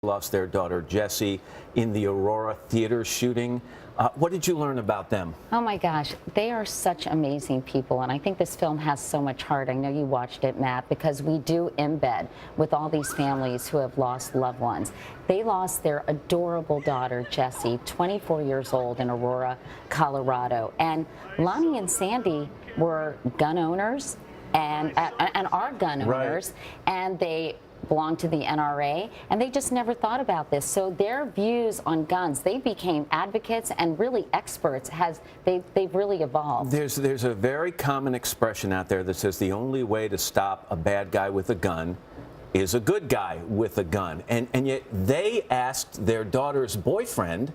lost their daughter Jessie in the Aurora theater shooting. What did you learn about them? Oh my gosh, they are such amazing people, and I think this film has so much heart. I know you watched it, Matt, because we do embed with all these families who have lost loved ones. They lost their adorable daughter, Jessie, 24 years old, in Aurora, Colorado. And Lonnie and Sandy were gun owners and are gun owners, and they belong to the NRA, and they just never thought about this. So their views on guns, they became advocates and really experts. They've really evolved. There's a very common expression out there that says the only way to stop a bad guy with a gun is a good guy with a gun. And yet they asked their daughter's boyfriend,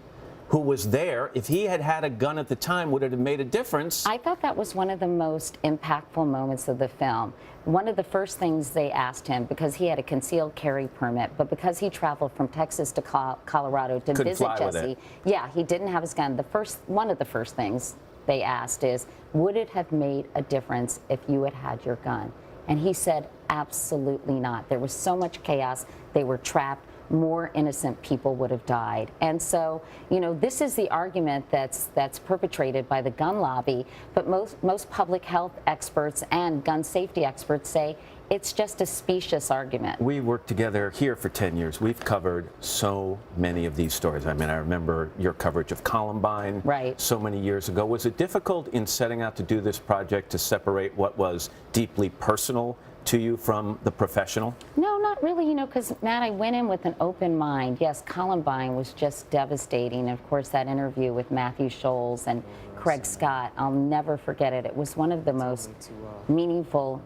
who was there, if he had had a gun at the time, would it have made a difference? I thought that was one of the most impactful moments of the film. One of the first things they asked him, because he had a concealed carry permit, but because he traveled from Texas to Colorado to visit Jessie, yeah, he didn't have his gun. One of the first things they asked is, would it have made a difference if you had had your gun? And he said, absolutely not. There was so much chaos. They were trapped. More innocent people would have died. And so, you know, this is the argument that's perpetrated by the gun lobby, but most public health experts and gun safety experts say it's just a specious argument. We worked together here for 10 years. We've covered so many of these stories. I mean, I remember your coverage of Columbine so many years ago. Was it difficult in setting out to do this project to separate what was deeply personal to you from the professional? No, not really, you know, because, Matt, I went in with an open mind. Yes, Columbine was just devastating. And of course, that interview with Matthew Scholes and Craig Scott, I'll never forget it. It was one of the most meaningful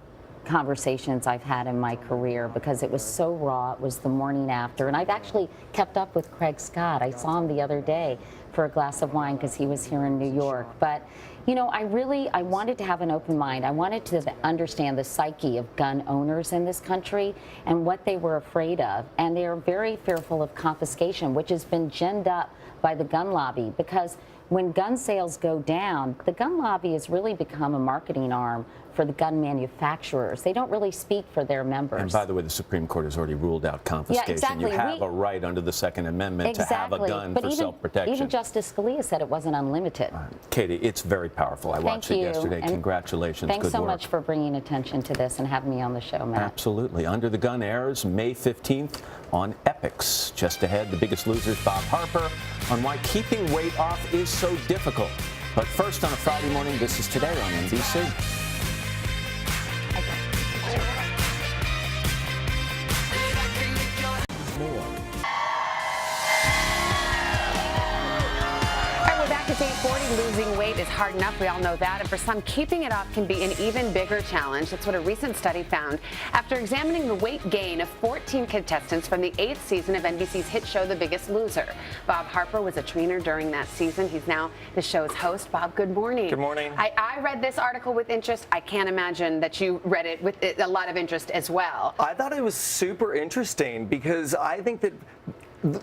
conversations I've had in my career because it was so raw. It was the morning after. And I've actually kept up with Craig Scott. I saw him the other day for a glass of wine because he was here in New York. But, you know, I wanted to have an open mind. I wanted to understand the psyche of gun owners in this country and what they were afraid of. And they are very fearful of confiscation, which has been ginned up by the gun lobby, because when gun sales go down, the gun lobby has really become a marketing arm for the gun manufacturers. They don't really speak for their members. And by the way, the Supreme Court has already ruled out confiscation. Yeah, exactly. You have a right under the Second Amendment to have a gun for self-protection. Even Justice Scalia said it wasn't unlimited. Katie, it's very powerful. I watched it yesterday. And congratulations. Thanks so work. much for bringing attention to this and having me on the show, Matt. Absolutely. Under the Gun airs May 15th on Epix. Just ahead, The Biggest Losers, Bob Harper, on why keeping weight off is so difficult. But first, on a Friday morning, this is Today on NBC. It's 8:40, losing weight is hard enough, we all know that, and for some, keeping it off can be an even bigger challenge. That's what a recent study found after examining the weight gain of 14 contestants from the 8th season of NBC's hit show, The Biggest Loser. Bob Harper was a trainer during that season. He's now the show's host. Bob, good morning. Good morning. I read this article with interest. I can't imagine that you read it with a lot of interest as well. I thought it was super interesting because I think that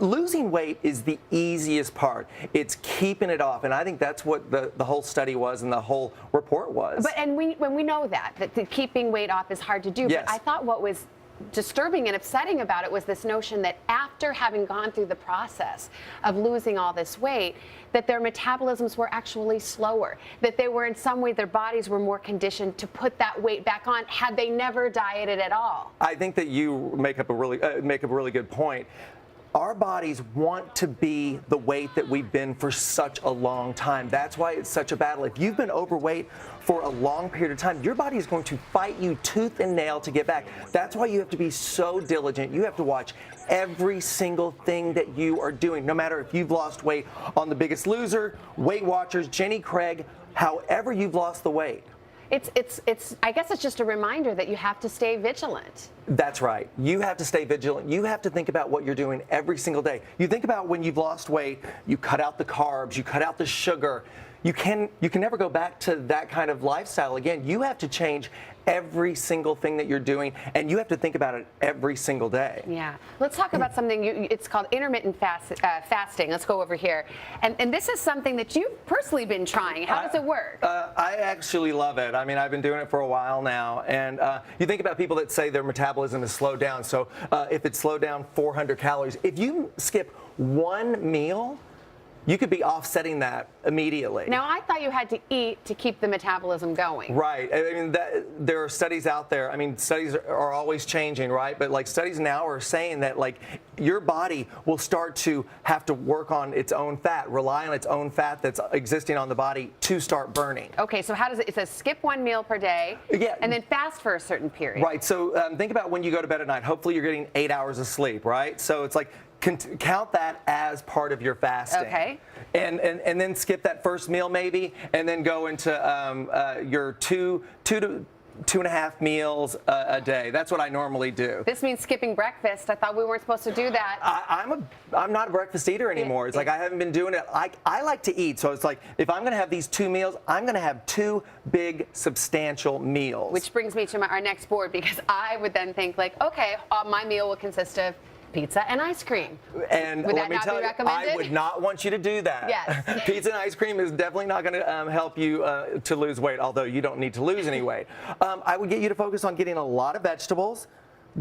losing weight is the easiest part. It's keeping it off, and I think that's what the whole study was and the whole report was. When we know that the keeping weight off is hard to do, yes. But I thought what was disturbing and upsetting about it was this notion that after having gone through the process of losing all this weight, that their metabolisms were actually slower, that they were in some way, their bodies were more conditioned to put that weight back on had they never dieted at all. I think that you make up a really good point. Our bodies want to be the weight that we've been for such a long time. That's why it's such a battle. If you've been overweight for a long period of time, your body is going to fight you tooth and nail to get back. That's why you have to be so diligent. You have to watch every single thing that you are doing, no matter if you've lost weight on The Biggest Loser, Weight Watchers, Jenny Craig, however you've lost the weight. I guess it's just a reminder that you have to stay vigilant. That's right. You have to stay vigilant. You have to think about what you're doing every single day. You think about when you've lost weight, you cut out the carbs, you cut out the sugar. You can never go back to that kind of lifestyle again. You have to change every single thing that you're doing, and you have to think about it every single day. Yeah. Let's talk about something, it's called intermittent fasting. Let's go over here. And this is something that you've personally been trying. How does it work? I actually love it. I mean, I've been doing it for a while now, and you think about people that say their metabolism is slowed down. So if it's slowed down 400 calories, if you skip one meal, you could be offsetting that immediately. Now, I thought you had to eat to keep the metabolism going. Right. I mean, there are studies out there. I mean, studies are always changing, right? But like studies now are saying that like your body will start to have to work on its own fat, rely on its own fat that's existing on the body to start burning. Okay, so how does it says skip one meal per day, Yeah. and then fast for a certain period. Right. So think about when you go to bed at night. Hopefully you're getting 8 hours of sleep, right? So it's like count that as part of your fasting. Okay. And then skip that first meal maybe, and then go into your two to 2.5 meals a day. That's what I normally do. This means skipping breakfast. I thought we weren't supposed to do that. I'm not a breakfast eater anymore. It's like I haven't been doing it. I like to eat, so it's like if I'm going to have these 2 meals, I'm going to have 2 big, substantial meals. Which brings me to our next board, because I would then think like, okay, my meal will consist of pizza and ice cream. And would let that me not tell be you, recommended? I would not want you to do that. Yes. Pizza and ice cream is definitely not going to help you to lose weight, although you don't need to lose any weight. I would get you to focus on getting a lot of vegetables,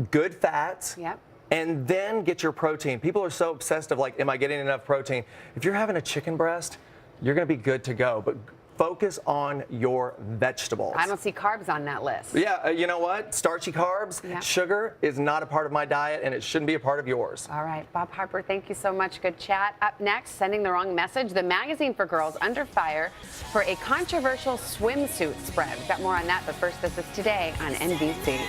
good fats. Yep. And then get your protein. People are so obsessed of like, am I getting enough protein? If you're having a chicken breast, you're going to be good to go. But focus on your vegetables. I don't see carbs on that list. Yeah, you know what? Starchy carbs, Yep. sugar is not a part of my diet, and it shouldn't be a part of yours. All right, Bob Harper, thank you so much. Good chat. Up next, Sending the Wrong Message, the magazine for girls under fire for a controversial swimsuit spread. We've got more on that, but first, this is Today on NBC.